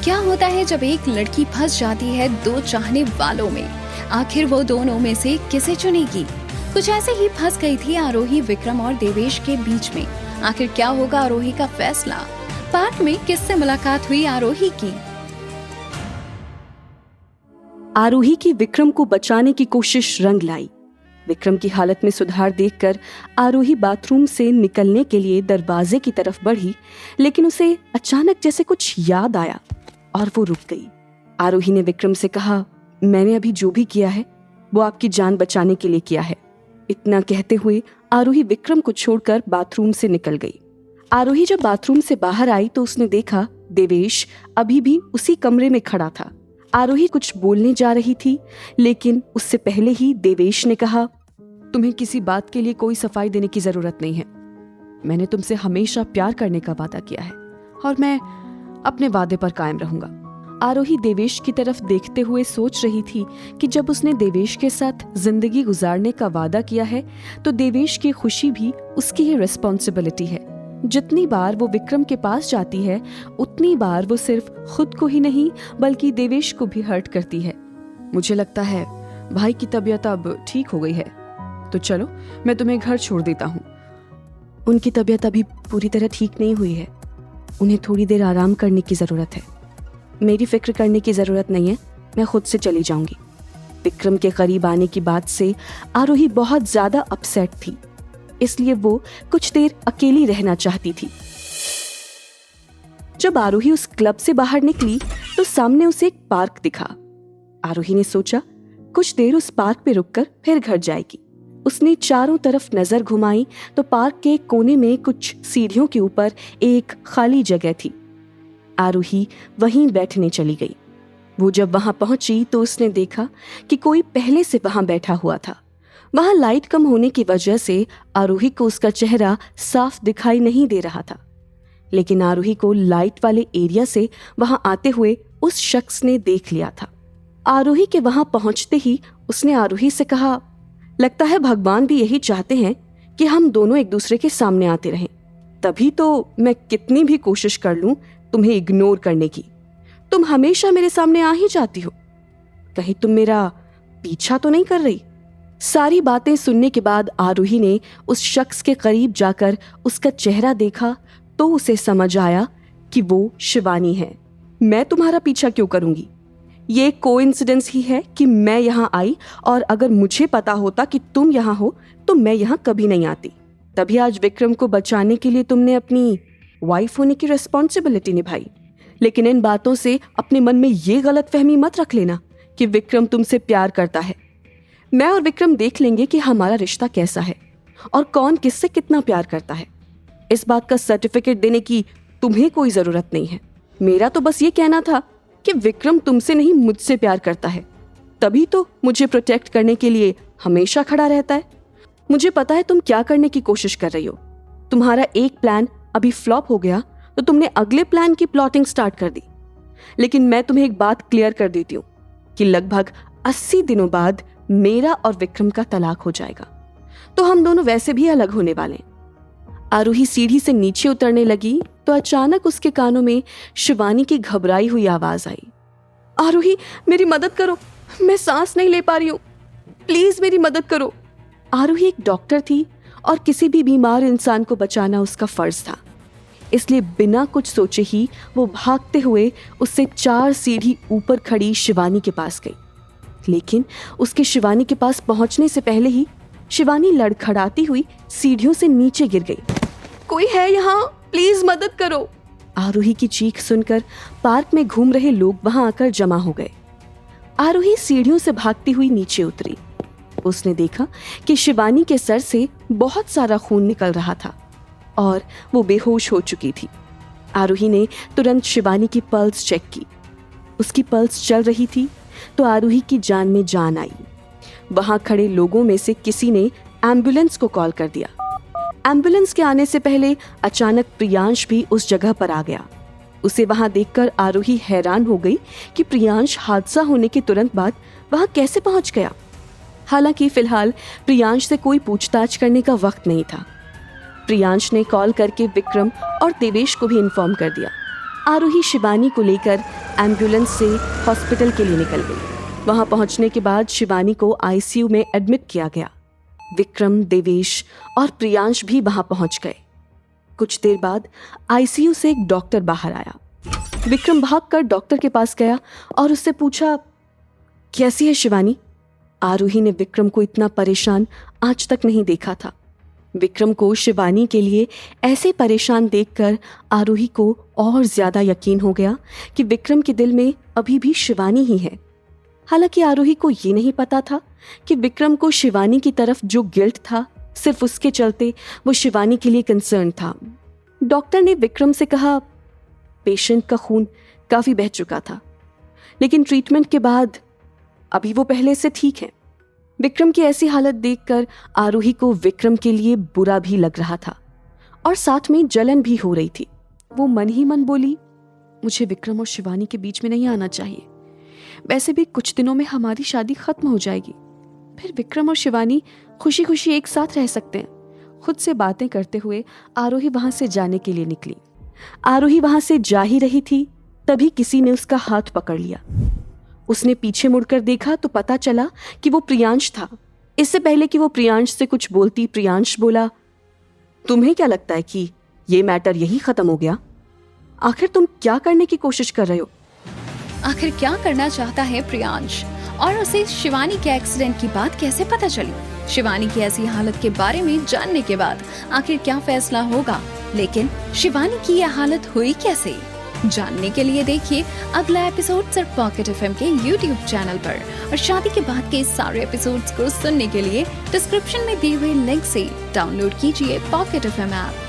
क्या होता है जब एक लड़की फंस जाती है दो चाहने वालों में? आखिर वो दोनों में से किसे चुनेगी? कुछ ऐसे ही फंस गई थी आरोही विक्रम और देवेश के बीच में। आखिर क्या होगा आरोही का फैसला? पार्क में किससे मुलाकात हुई आरोही की? आरोही की विक्रम को बचाने की कोशिश रंग लाई। विक्रम की हालत में सुधार देखकर आरोही बाथरूम से निकलने के लिए दरवाजे की तरफ बढ़ी, लेकिन उसे अचानक जैसे कुछ याद आया और वो रुक गई। आरोही ने विक्रम से कहा, मैंने अभी जो भी किया है वो आपकी जान बचाने के लिए किया है। इतना कहते हुए आरोही विक्रम को छोड़कर बाथरूम से निकल गई। आरोही जब बाथरूम से बाहर आई तो उसने देखा देवेश अभी भी उसी कमरे में खड़ा था। आरोही कुछ बोलने जा रही थी, लेकिन उससे पहले ही देवेश ने कहा, तुम्हें किसी बात के लिए कोई सफाई देने की जरूरत नहीं है। मैंने तुमसे हमेशा प्यार करने का वादा किया है और मैं अपने वादे पर कायम रहूंगा। आरोही देवेश की तरफ देखते हुए सोच रही थी कि जब उसने देवेश के साथ जिंदगी गुजारने का वादा किया है तो देवेश की खुशी भी उसकी ही रिस्पॉन्सिबिलिटी है। जितनी बार वो विक्रम के पास जाती है उतनी बार वो सिर्फ खुद को ही नहीं बल्कि देवेश को भी हर्ट करती है। मुझे लगता है भाई की तबीयत अब ठीक हो गई है, तो चलो मैं तुम्हें घर छोड़ देता हूँ। उनकी तबीयत अभी पूरी तरह ठीक नहीं हुई है, उन्हें थोड़ी देर आराम करने की जरूरत है। मेरी फिक्र करने की जरूरत नहीं है, मैं खुद से चली जाऊंगी। विक्रम के करीब आने की बात से आरोही बहुत ज्यादा अपसेट थी, इसलिए वो कुछ देर अकेली रहना चाहती थी। जब आरोही उस क्लब से बाहर निकली तो सामने उसे एक पार्क दिखा। आरोही ने सोचा कुछ देर उस पार्क पे रुककर फिर घर जाएगी। उसने चारों तरफ नजर घुमाई तो पार्क के कोने में कुछ सीढ़ियों के ऊपर एक खाली जगह थी। आरोही वहीं बैठने चली गई। वो जब वहां पहुंची तो उसने देखा कि कोई पहले से वहां बैठा हुआ था। वहां लाइट कम होने की वजह से आरोही को उसका चेहरा साफ दिखाई नहीं दे रहा था, लेकिन आरोही को लाइट वाले एरिया से वहां आते हुए उस शख्स ने देख लिया था। आरोही के वहां पहुंचते ही उसने आरोही से कहा, लगता है भगवान भी यही चाहते हैं कि हम दोनों एक दूसरे के सामने आते रहें। तभी तो मैं कितनी भी कोशिश कर लूं तुम्हें इग्नोर करने की, तुम हमेशा मेरे सामने आ ही जाती हो। कहीं तुम मेरा पीछा तो नहीं कर रही? सारी बातें सुनने के बाद आरोही ने उस शख्स के करीब जाकर उसका चेहरा देखा तो उसे समझ आया कि वो शिवानी है। मैं तुम्हारा पीछा क्यों करूंगी? ये कोइंसिडेंस ही है कि मैं यहाँ आई, और अगर मुझे पता होता कि तुम यहाँ हो तो मैं यहाँ कभी नहीं आती। तभी आज विक्रम को बचाने के लिए तुमने अपनी वाइफ होने की रिस्पॉन्सिबिलिटी निभाई। लेकिन इन बातों से अपने मन में ये गलतफहमी मत रख लेना कि विक्रम तुमसे प्यार करता है। मैं और विक्रम देख लेंगे कि हमारा रिश्ता कैसा है और कौन किससे कितना प्यार करता है। इस बात का सर्टिफिकेट देने की तुम्हें कोई जरूरत नहीं है। मेरा तो बस ये कहना था कि विक्रम तुमसे नहीं मुझसे प्यार करता है, तभी तो मुझे प्रोटेक्ट करने के लिए हमेशा खड़ा रहता है। मुझे पता है तुम क्या करने की कोशिश कर रही हो। तुम्हारा एक प्लान अभी फ्लॉप हो गया तो तुमने अगले प्लान की प्लॉटिंग स्टार्ट कर दी। लेकिन मैं तुम्हें एक बात क्लियर कर देती हूँ कि लगभग 80 दिनों बाद मेरा और विक्रम का तलाक हो जाएगा, तो हम दोनों वैसे भी अलग होने वाले हैं। आरोही सीढ़ी से नीचे उतरने लगी तो अचानक उसके कानों में शिवानी की घबराई हुई आवाज आई, आरोही मेरी मदद करो, मैं सांस नहीं ले पा रही हूँ, प्लीज मेरी मदद करो। आरोही एक डॉक्टर थी और किसी भी बीमार इंसान को बचाना उसका फर्ज था, इसलिए बिना कुछ सोचे ही वो भागते हुए उससे 4 सीढ़ी ऊपर खड़ी शिवानी के पास गई। लेकिन उसके शिवानी के पास पहुंचने से पहले ही शिवानी लड़खड़ाती हुई सीढ़ियों से नीचे गिर गई। कोई है यहाँ, प्लीज मदद करो। आरोही की चीख सुनकर पार्क में घूम रहे लोग वहां आकर जमा हो गए। आरोही सीढ़ियों से भागती हुई नीचे उतरी। उसने देखा कि शिवानी के सर से बहुत सारा खून निकल रहा था और वो बेहोश हो चुकी थी। आरोही ने तुरंत शिवानी की पल्स चेक की। उसकी पल्स चल रही थी तो आरोही की जान में जान आई। वहां खड़े लोगों में से किसी ने एम्बुलेंस को कॉल कर दिया। एम्बुलेंस के आने से पहले अचानक प्रियांश भी उस जगह पर आ गया। उसे वहां देखकर आरोही हैरान हो गई कि प्रियांश हादसा होने के तुरंत बाद वहां कैसे पहुंच गया। हालांकि फिलहाल प्रियांश से कोई पूछताछ करने का वक्त नहीं था। प्रियांश ने कॉल करके विक्रम और देवेश को भी इन्फॉर्म कर दिया। आरोही शिवानी को लेकर एम्बुलेंस से हॉस्पिटल के लिए निकल गई। वहां पहुंचने के बाद शिवानी को आईसीयू में एडमिट किया गया। विक्रम, देवेश और प्रियांश भी वहां पहुंच गए। कुछ देर बाद आईसीयू से एक डॉक्टर बाहर आया। विक्रम भागकर डॉक्टर के पास गया और उससे पूछा, कैसी है शिवानी? आरोही ने विक्रम को इतना परेशान आज तक नहीं देखा था। विक्रम को शिवानी के लिए ऐसे परेशान देखकर आरोही को और ज्यादा यकीन हो गया कि विक्रम के दिल में अभी भी शिवानी ही है। हालांकि आरोही को ये नहीं पता था कि विक्रम को शिवानी की तरफ जो गिल्ट था, सिर्फ उसके चलते वो शिवानी के लिए कंसर्न था। डॉक्टर ने विक्रम से कहा, पेशेंट का खून काफी बह चुका था, लेकिन ट्रीटमेंट के बाद अभी वो पहले से ठीक है। विक्रम की ऐसी हालत देखकर आरोही को विक्रम के लिए बुरा भी लग रहा था और साथ में जलन भी हो रही थी। वो मन ही मन बोली, मुझे विक्रम और शिवानी के बीच में नहीं आना चाहिए। वैसे भी कुछ दिनों में हमारी शादी खत्म हो जाएगी, फिर विक्रम और शिवानी खुशी खुशी एक साथ रह सकते हैं। खुद से बातें करते हुए आरोही वहां से जाने के लिए निकली। आरोही वहां से जा ही रही थी, तभी किसी ने उसका हाथ पकड़ लिया। उसने पीछे मुड़कर देखा तो पता चला कि वो प्रियांश था। इससे पहले कि वो प्रियांश से कुछ बोलती, प्रियांश बोला, तुम्हें क्या लगता है कि ये मैटर यही खत्म हो गया? आखिर तुम क्या करने की कोशिश कर रहे हो? आखिर क्या करना चाहता है प्रियांश, और उसे शिवानी के एक्सीडेंट की बात कैसे पता चली? शिवानी की ऐसी हालत के बारे में जानने के बाद आखिर क्या फैसला होगा? लेकिन शिवानी की यह हालत हुई कैसे? जानने के लिए देखिए अगला एपिसोड सिर्फ पॉकेट एफएम के YouTube चैनल पर। और शादी के बाद के सारे एपिसोड्स को सुनने के लिए डिस्क्रिप्शन में दिए हुए लिंक से डाउनलोड कीजिए पॉकेट एफएम ऐप।